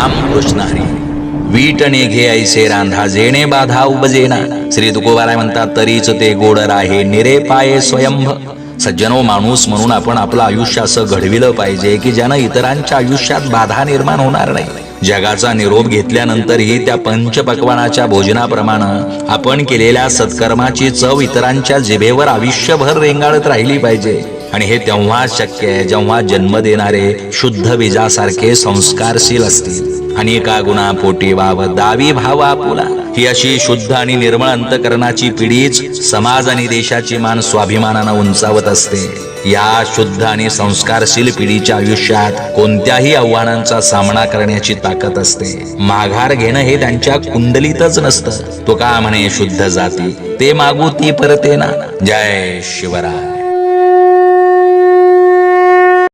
राम कृष्ण हरी. वीटणे घे ऐसे रांधा जेणे बाधा उपजेना. श्री तुकोबाराय म्हणतात, तरीच ते गोड राहे निरे पाये स्वयंभ. सज्जनो, माणूस म्हणून आपण आपलं आयुष्य असं घडविलं पाहिजे की ज्यानं इतरांच्या आयुष्यात बाधा निर्माण होणार नाही. जगाचा निरोप घेतल्यानंतरही त्या पंचपक्वानाच्या भोजनाप्रमाणे आपण केलेल्या सत्कर्माची चव इतरांच्या जिभेवर आयुष्यभर रेंगाळत राहिली पाहिजे. आणि हे तेव्हा शक्य आहे जेव्हा जन्म देणारे शुद्ध बीजासारखे संस्कारशील असतील. अनेका गुणा पोटी वाव दावी भाव आपुला. ही अशी शुद्ध आणि निर्मळ अंतकरणाची पिढीच समाज आणि देशाची मान स्वाभिमानानं उंचावत असते. या शुद्ध आणि संस्कारशील पिढीच्या आयुष्यात कोणत्याही आव्हानांचा सामना करण्याची ताकद असते. माघार घेणं हे त्यांच्या कुंडलीतच नसतं. तो का म्हणे शुद्ध जाती ते मागू ती परतेना. जय शिवराय.